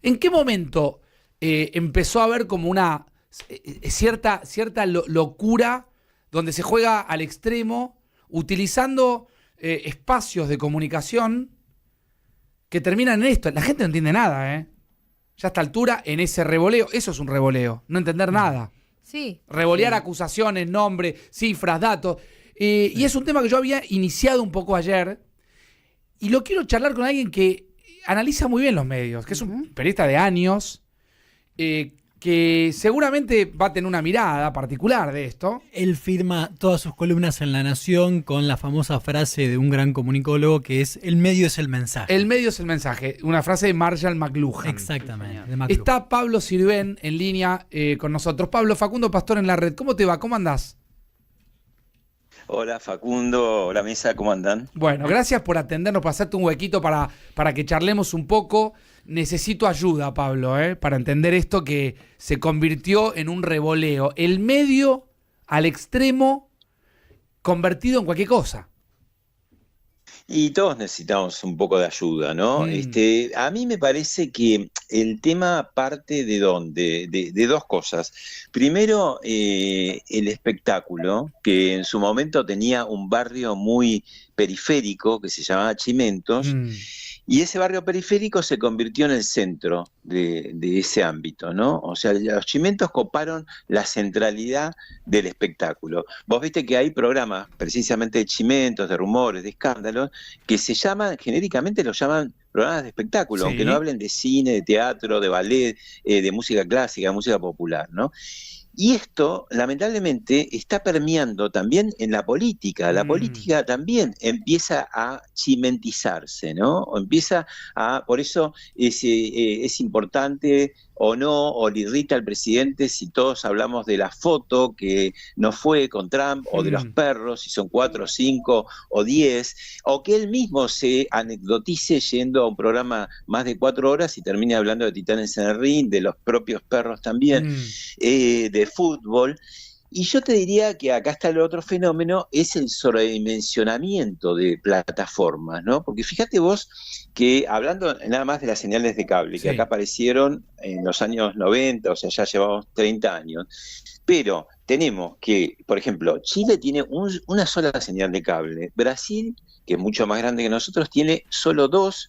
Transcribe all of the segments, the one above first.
¿En qué momento empezó a haber como una cierta locura donde se juega al extremo utilizando espacios de comunicación que terminan en esto? La gente no entiende nada, ¿eh? Ya a esta altura, en ese revoleo, eso es un revoleo, no entender nada. Sí. Revolear Sí. acusaciones, nombres, cifras, datos. Y es un tema que yo había iniciado un poco ayer y lo quiero charlar con alguien que analiza muy bien los medios, que es un periodista de años, que seguramente va a tener una mirada particular de esto. Él firma todas sus columnas en La Nación con la famosa frase de un gran comunicólogo que es: el medio es el mensaje. El medio es el mensaje, una frase de Marshall McLuhan. Exactamente. De McLuhan. Está Pablo Sirven en línea con nosotros. Pablo, Facundo Pastor en la red. ¿Cómo te va? ¿Cómo andás? Hola Facundo, hola Mesa, ¿cómo andan? Bueno, gracias por atendernos, por hacerte un huequito para que charlemos un poco. Necesito ayuda, Pablo, para entender esto que se convirtió en un revoleo. El medio al extremo convertido en cualquier cosa. Y todos necesitamos un poco de ayuda, ¿no? A mí me parece que el tema parte de dónde, de dos cosas. Primero, el espectáculo, que en su momento tenía un barrio muy periférico que se llamaba Chimentos, y ese barrio periférico se convirtió en el centro de ese ámbito, ¿no? O sea, los Chimentos coparon la centralidad del espectáculo. Vos viste que hay programas precisamente de chimentos, de rumores, de escándalos, que se llaman, genéricamente los llaman programas de espectáculo, Sí. aunque no hablen de cine, de teatro, de ballet, de música clásica, de música popular, ¿no? Y esto, lamentablemente, está permeando también en la política. La política también empieza a chimentizarse, ¿no? O empieza por eso es importante o no, o le irrita al presidente si todos hablamos de la foto que no fue con Trump, o de los perros, si son 4, 5 o 10, o que él mismo se anecdotice yendo a un programa más de 4 horas y termine hablando de Titanes en el Ring, de los propios perros también, de fútbol. Y yo te diría que acá está el otro fenómeno, es el sobredimensionamiento de plataformas, ¿no? Porque fíjate vos que hablando nada más de las señales de cable, que acá aparecieron en los años 90, o sea, ya llevamos 30 años, pero tenemos que, por ejemplo, Chile tiene una sola señal de cable, Brasil, que es mucho más grande que nosotros, tiene solo 2,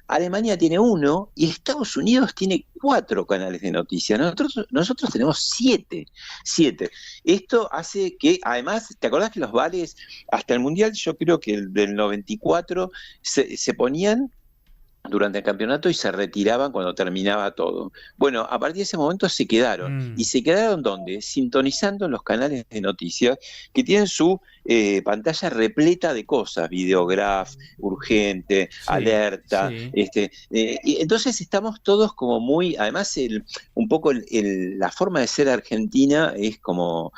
Alemania tiene 1 y Estados Unidos tiene 4 canales de noticias. Nosotros tenemos 7. Esto hace que, además, ¿te acordás que los vales hasta el Mundial, yo creo que el del 94, se ponían durante el campeonato y se retiraban cuando terminaba todo? Bueno, a partir de ese momento se quedaron. ¿Y se quedaron dónde? Sintonizando en los canales de noticias que tienen su pantalla repleta de cosas, videograf, urgente, alerta. Y entonces estamos todos como muy, además un poco la forma de ser argentina es como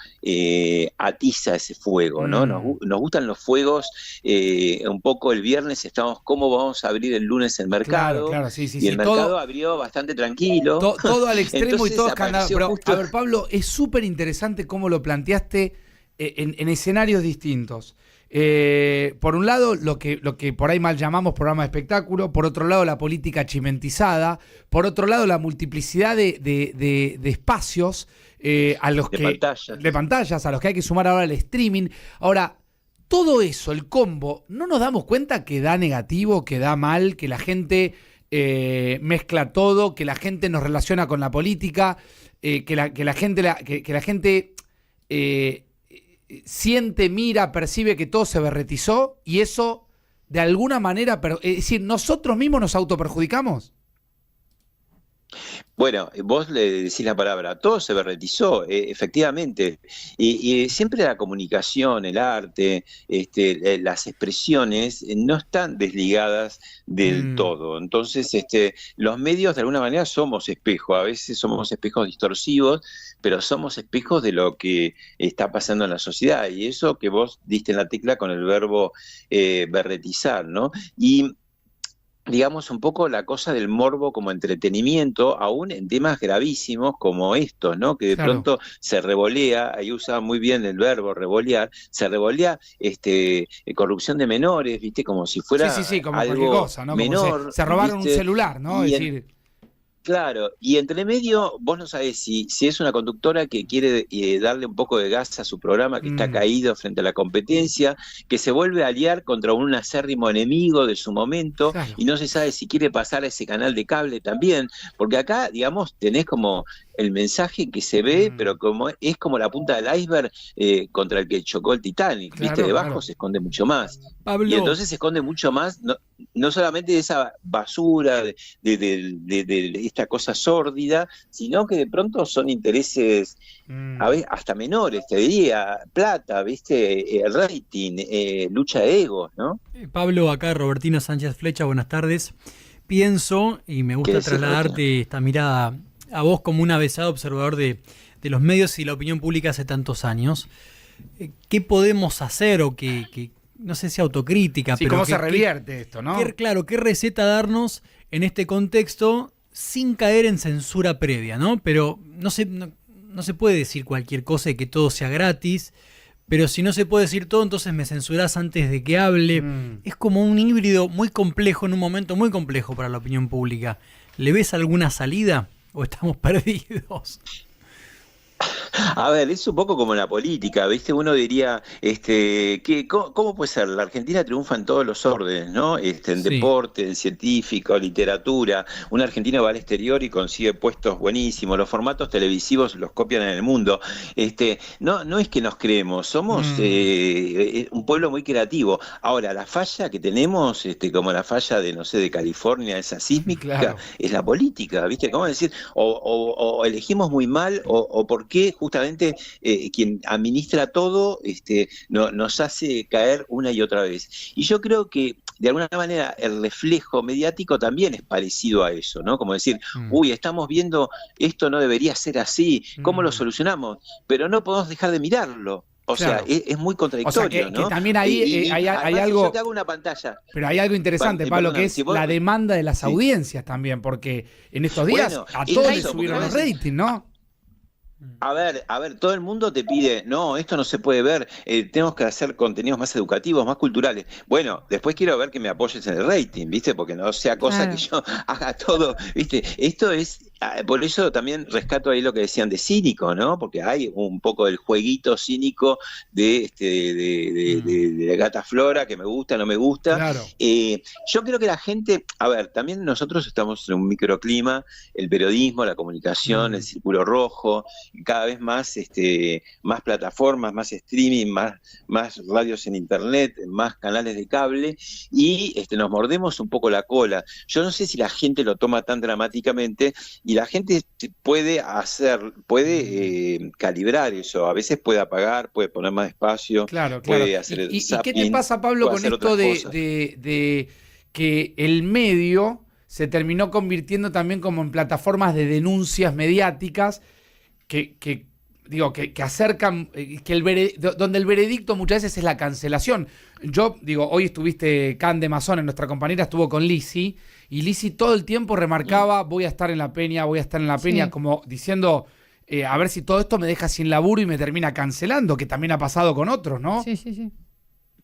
atiza ese fuego, ¿no? Nos gustan los fuegos, un poco el viernes estamos, ¿cómo vamos a abrir el lunes el mercado? Claro, y el mercado abrió bastante tranquilo. Todo al extremo. Entonces, y todo escandaloso. Pero, justo... a ver, Pablo, es súper interesante cómo lo planteaste en escenarios distintos. Por un lado, lo que por ahí mal llamamos programa de espectáculo, por otro lado, la política chimentizada, por otro lado, la multiplicidad de espacios a los de pantallas, a los que hay que sumar ahora el streaming. Ahora, todo eso, el combo, ¿no nos damos cuenta que da negativo, que da mal, que la gente mezcla todo, que la gente nos relaciona con la política, que la gente siente, mira, percibe que todo se berretizó y eso de alguna manera, es decir, nosotros mismos nos autoperjudicamos? Bueno, vos le decís la palabra, todo se berretizó, efectivamente, y siempre la comunicación, el arte, las expresiones no están desligadas del todo. Entonces, los medios de alguna manera somos espejos, a veces somos espejos distorsivos, pero somos espejos de lo que está pasando en la sociedad, y eso que vos diste en la tecla con el verbo berretizar, ¿no? Y digamos, un poco la cosa del morbo como entretenimiento, aún en temas gravísimos como estos, ¿no? Que de pronto se revolea, ahí usaba muy bien el verbo revolear, se revolea corrupción de menores, ¿viste? Como si fuera como algo cualquier cosa, ¿no? menor. Como se robaron, ¿viste?, un celular, ¿no? Es decir... Claro, y entre medio, vos no sabés si es una conductora que quiere darle un poco de gas a su programa, que está caído frente a la competencia, que se vuelve a aliar contra un acérrimo enemigo de su momento, Claro. y no se sabe si quiere pasar a ese canal de cable también, porque acá, digamos, tenés como el mensaje que se ve, pero como es como la punta del iceberg contra el que chocó el Titanic, ¿viste? Claro, Debajo claro. se esconde mucho más. Y Pablo, entonces se esconde mucho más, no solamente de esa basura, de esta cosa sórdida, sino que de pronto son intereses a veces hasta menores, te diría, plata, ¿viste? Rating, lucha de egos, ¿no? Pablo, acá Robertino Sánchez Flecha, buenas tardes. Pienso, y me ¿Qué gusta decís, Roberto? trasladarte esta mirada a vos como un avezado observador de los medios y la opinión pública hace tantos años. ¿Qué podemos hacer o que no sé si autocrítica, Sí, pero ¿cómo que- se revierte esto, no? claro, qué receta darnos en este contexto sin caer en censura previa, ¿no? Pero no se puede decir cualquier cosa y que todo sea gratis, pero si no se puede decir todo, entonces me censurás antes de que hable. Es como un híbrido muy complejo en un momento muy complejo para la opinión pública. ¿Le ves alguna salida o estamos perdidos? A ver, es un poco como la política, ¿viste? Uno diría, ¿cómo puede ser? La Argentina triunfa en todos los órdenes, ¿no? En Sí. deporte, en científico, literatura. Una Argentina va al exterior y consigue puestos buenísimos. Los formatos televisivos los copian en el mundo. No es que nos creemos, somos un pueblo muy creativo. Ahora, la falla que tenemos, como la falla de, no sé, de California, esa sísmica, Claro. es la política, ¿viste? ¿Cómo decir? O elegimos muy mal, o por qué justamente quien administra todo nos hace caer una y otra vez. Y yo creo que de alguna manera el reflejo mediático también es parecido a eso, ¿no? Como decir, uy, estamos viendo, esto no debería ser así, ¿cómo lo solucionamos? Pero no podemos dejar de mirarlo. O sea, Claro. es muy O sea, contradictorio, que ¿no? también ahí hay Además, si yo algo, te hago una pantalla, pero hay algo interesante, Pablo, que perdóname, es la demanda de las sí. audiencias también, porque en estos días Bueno, a es todos les eso, porque subieron vos los decís, ratings, ¿no? a ver, todo el mundo te pide, no, esto no se puede ver, tenemos que hacer contenidos más educativos, más culturales. Bueno, después quiero ver que me apoyes en el rating, ¿viste? Porque no sea cosa que yo haga todo, ¿viste? Esto es, por eso también rescato ahí lo que decían de cínico, ¿no? Porque hay un poco del jueguito cínico de Gata Flora, que me gusta, no me gusta. Claro. Yo creo que la gente, a ver, también nosotros estamos en un microclima, el periodismo, la comunicación, el círculo rojo, cada vez más plataformas, más streaming, más radios en internet, más canales de cable, y nos mordemos un poco la cola. Yo no sé si la gente lo toma tan dramáticamente, y la gente puede calibrar eso, a veces puede apagar, puede poner más espacio, Claro, claro. puede hacer el ¿Y qué te zapping, pasa, Pablo, puede con hacer esto otras cosas. de que el medio se terminó convirtiendo también como en plataformas de denuncias mediáticas que acercan, donde el veredicto muchas veces es la cancelación? Yo digo, hoy estuviste, Cande Mazón, nuestra compañera, estuvo con Lizzy, y Lizzy todo el tiempo remarcaba, voy a estar en la peña, voy a estar en la peña, como diciendo, a ver si todo esto me deja sin laburo y me termina cancelando, que también ha pasado con otros, ¿no? Sí, sí, sí.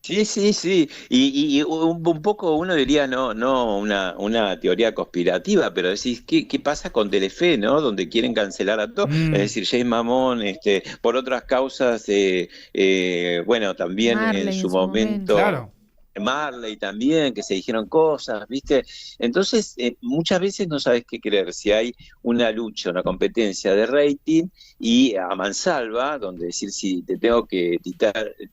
Sí, sí, sí. Y un poco uno diría, no una teoría conspirativa, pero decís, ¿qué pasa con Telefe, ¿no? Donde quieren cancelar a todos. Es decir, Jay Mamón, por otras causas, bueno, también en Marley en su su momento. momento. Claro. Marley también, que se dijeron cosas, ¿viste? Entonces, muchas veces no sabes qué creer, si hay una lucha, una competencia de rating y a mansalva, donde decir si te tengo que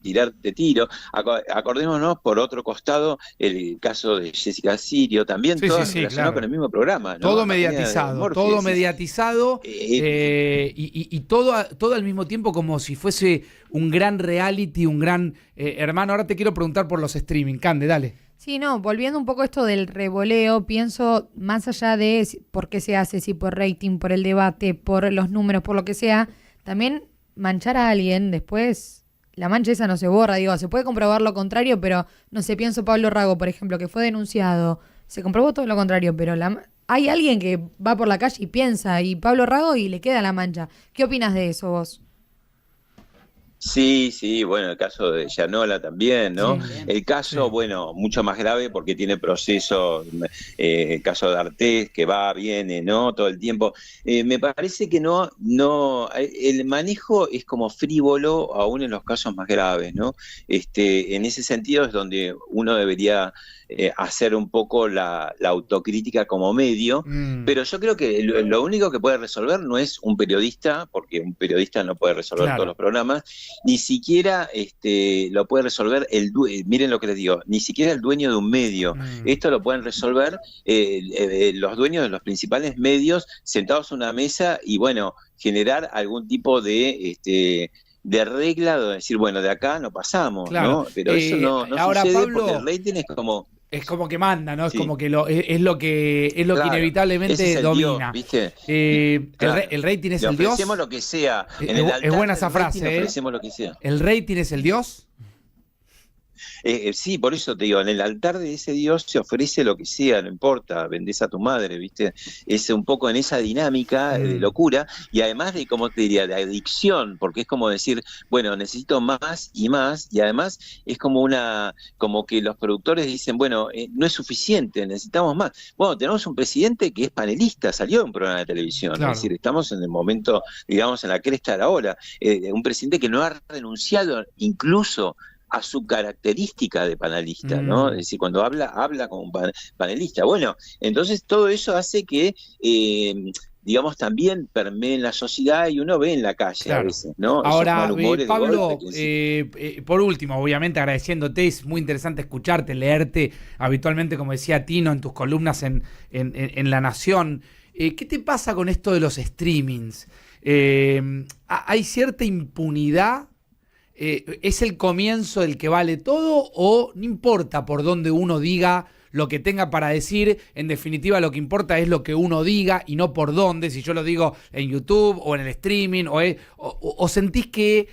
tirar, te tiro. Acordémonos, por otro costado, el caso de Jessica Sirio, también Sí, todo sí, sí, relacionado claro. con el mismo programa, ¿no? Todo La familia de mediatizado, Murphy, todo decís, mediatizado, y todo al mismo tiempo como si fuese un gran reality, un gran hermano. Ahora te quiero preguntar por los streaming. Cande, dale. Sí, no, volviendo un poco a esto del revoleo, pienso más allá de por qué se hace, si por rating, por el debate, por los números, por lo que sea, también manchar a alguien después, la mancha esa no se borra, digo, se puede comprobar lo contrario, pero no sé, pienso Pablo Rago, por ejemplo, que fue denunciado, se comprobó todo lo contrario, pero hay alguien que va por la calle y piensa, y Pablo Rago y le queda la mancha. ¿Qué opinas de eso vos? Sí, sí, bueno, el caso de Llanola también, ¿no? Sí, El caso, sí. bueno, mucho más grave porque tiene procesos, el caso de Artés, que va, viene, ¿no? Todo el tiempo. Me parece que el manejo es como frívolo aún en los casos más graves, ¿no? En ese sentido es donde uno debería hacer un poco la autocrítica como medio, Mm, pero yo creo que lo único que puede resolver no es un periodista, porque un periodista no puede resolver todos claro. los programas, ni siquiera lo puede resolver miren lo que les digo, ni siquiera el dueño de un medio. Mm, Esto lo pueden resolver los dueños de los principales medios sentados a una mesa y bueno, generar algún tipo de regla de decir, bueno, de acá no pasamos, claro. ¿no? Pero eso no Ahora, sucede porque el Pablo, rating es como, es como que manda, ¿no? Es sí, como que es lo que claro, ese es inevitablemente el Dios, domina. ¿viste? Claro. El rating es Le el ofrecemos Dios. lo que sea. En Es, el es altar buena del esa rating le frase, ¿eh? ofrecemos lo que sea. El rating es el Dios. Sí, por eso te digo, en el altar de ese Dios se ofrece lo que sea, no importa, vendés a tu madre, ¿viste? Es un poco en esa dinámica de Mm, locura y además de, como te diría, de adicción, porque es como decir, bueno, necesito más y además es como que los productores dicen, bueno, no es suficiente, necesitamos más. Bueno, tenemos un presidente que es panelista, salió de un programa de televisión, es claro. decir, estamos en el momento, digamos, en la cresta de la ola, un presidente que no ha renunciado incluso a su característica de panelista, ¿no? Es Mm, decir, cuando habla como un panelista. Bueno, entonces todo eso hace que, digamos, también permee en la sociedad y uno ve en la calle a claro. veces, ¿no? Esos Ahora, mal humores de golpe Pablo, que sí. por último, obviamente agradeciéndote, es muy interesante escucharte, leerte habitualmente, como decía Tino, en tus columnas en La Nación. ¿Qué te pasa con esto de los streamings? ¿Hay cierta impunidad? ¿Es el comienzo del que vale todo o no importa por dónde uno diga lo que tenga para decir? En definitiva, lo que importa es lo que uno diga y no por dónde, si yo lo digo en YouTube o en el streaming, o sentís que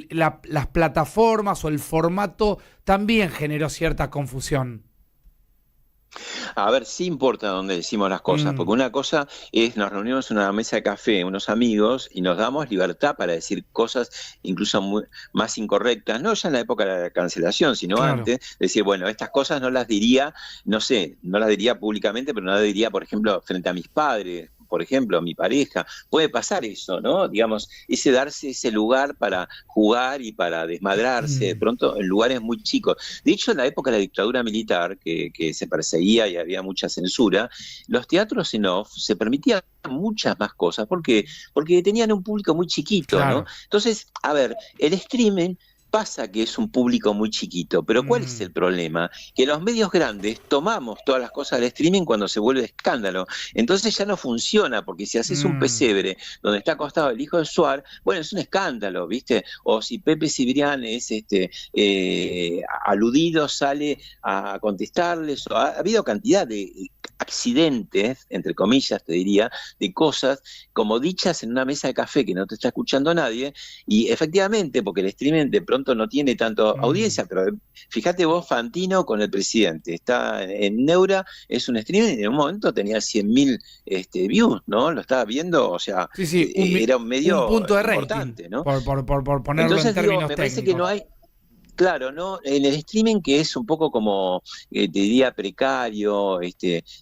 las plataformas o el formato también generó cierta confusión. A ver, sí importa dónde decimos las cosas, porque Mm, una cosa es nos reunimos en una mesa de café, unos amigos, y nos damos libertad para decir cosas incluso más incorrectas, no ya en la época de la cancelación, sino claro. antes, decir, bueno, estas cosas no las diría, no sé, no las diría públicamente, pero no las diría, por ejemplo, frente a mis padres, por ejemplo, a mi pareja. Puede pasar eso, ¿no? Digamos, darse ese lugar para jugar y para desmadrarse, de Mm, pronto en lugares muy chicos. De hecho, en la época de la dictadura militar, que se perseguía y había mucha censura, los teatros en off se permitían muchas más cosas. ¿Por qué? Porque tenían un público muy chiquito, ¿no? claro. Entonces, a ver, el streaming pasa que es un público muy chiquito, pero ¿cuál es Mm, el problema? Que los medios grandes tomamos todas las cosas del streaming cuando se vuelve escándalo. Entonces ya no funciona, porque si haces un mm, pesebre donde está acostado el hijo de Suar, bueno, es un escándalo, ¿viste? O si Pepe Cibrián es aludido, sale a contestarles. Ha habido cantidad de accidentes, entre comillas, te diría, de cosas como dichas en una mesa de café que no te está escuchando nadie, y efectivamente, porque el streaming de pronto no tiene tanto mm. audiencia, pero fíjate vos, Fantino con el presidente, está en Neura, es un streaming y en un momento tenía 100.000 views, ¿no? Lo estaba viendo, o sea, Sí, sí, era un un medio punto de rating, importante, ¿no? por ponerlo en Entonces digo, términos me parece que no técnicos. hay, claro, ¿no? En el streaming que es un poco como, te diría, precario,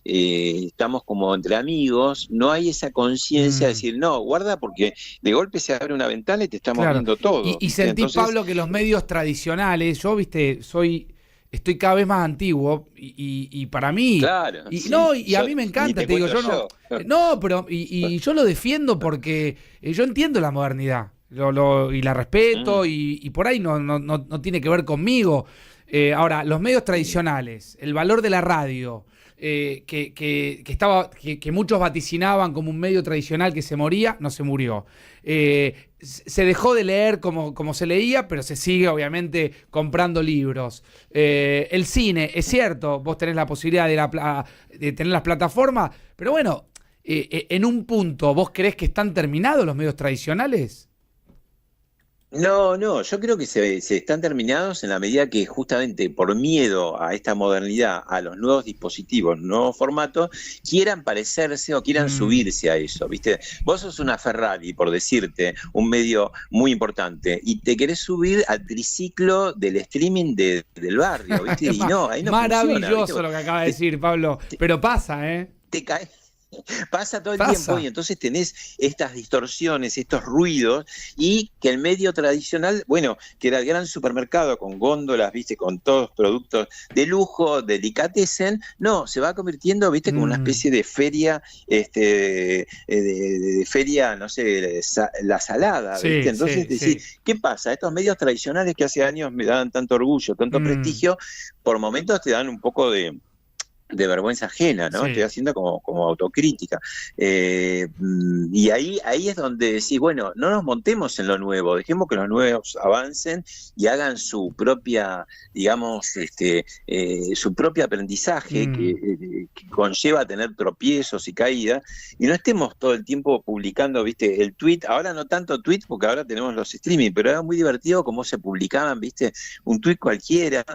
estamos como entre amigos, no hay esa conciencia de Mm, decir, no, guarda porque de golpe se abre una ventana y te estamos claro. viendo Y, todo, y ¿viste? sentís, Entonces, Pablo, que los medios tradicionales, yo, viste, estoy cada vez más antiguo y para mí, claro, y sí, no, y a mí me ni encanta, te te digo, cuento yo no, yo. no, pero, y yo lo defiendo porque yo entiendo la modernidad, y la respeto, Mm, y por ahí no tiene que ver conmigo. Ahora, los medios tradicionales, el valor de la radio, que muchos vaticinaban como un medio tradicional que se moría, no se murió. Se dejó de leer como se leía, pero se sigue obviamente comprando libros. El cine, es cierto, vos tenés la posibilidad de tener las plataformas, pero bueno, en un punto, ¿vos creés que están terminados los medios tradicionales? No, yo creo que se están terminados en la medida que justamente por miedo a esta modernidad, a los nuevos dispositivos, nuevos formatos, quieran parecerse o quieran subirse a eso, ¿viste? Vos sos una Ferrari, por decirte, un medio muy importante, y te querés subir al triciclo del streaming del barrio, ¿viste? Y no, ahí no Maravilloso funciona, lo que acaba de decir, Pablo. Pero pasa, ¿eh? te caes. Pasa todo el Pasa. tiempo y entonces tenés estas distorsiones, estos ruidos, y que el medio tradicional, bueno, que era el gran supermercado con góndolas, viste, con todos productos de lujo, delicatessen, no, se va convirtiendo, viste, como una especie de feria, de feria, no sé, la salada, Sí, viste. Entonces sí, decís, sí. ¿qué pasa? Estos medios tradicionales que hace años me daban tanto orgullo, tanto prestigio, por momentos te dan un poco de vergüenza ajena, ¿no? Sí. Estoy haciendo como autocrítica. Y ahí es donde decís, bueno, no nos montemos en lo nuevo, dejemos que los nuevos avancen y hagan su propia, digamos, su propio aprendizaje que conlleva tener tropiezos y caídas, y no estemos todo el tiempo publicando, viste, el tweet, ahora no tanto tweet porque ahora tenemos los streaming, pero era muy divertido cómo se publicaban, viste, un tweet cualquiera,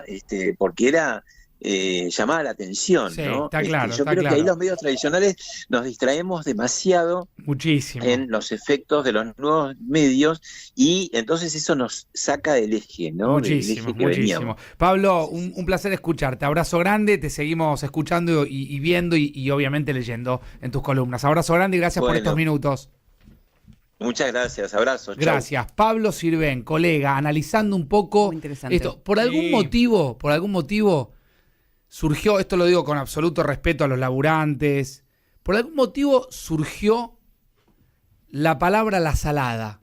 porque era llamaba la atención, Sí, ¿no? está claro, Yo está creo claro. que ahí los medios tradicionales nos distraemos demasiado Muchísimo. en los efectos de los nuevos medios y entonces eso nos saca del eje, ¿no? Del Muchísimo, eje que muchísimo. veníamos. Pablo, un placer escucharte. Abrazo grande, te seguimos escuchando y viendo y obviamente leyendo en tus columnas. Abrazo grande y gracias por Bueno. estos minutos. Muchas gracias, abrazos. Chau. Gracias. Pablo Sirven, colega, analizando un poco Muy interesante. esto. Por algún motivo surgió, esto lo digo con absoluto respeto a los laburantes, por algún motivo surgió la palabra la salada.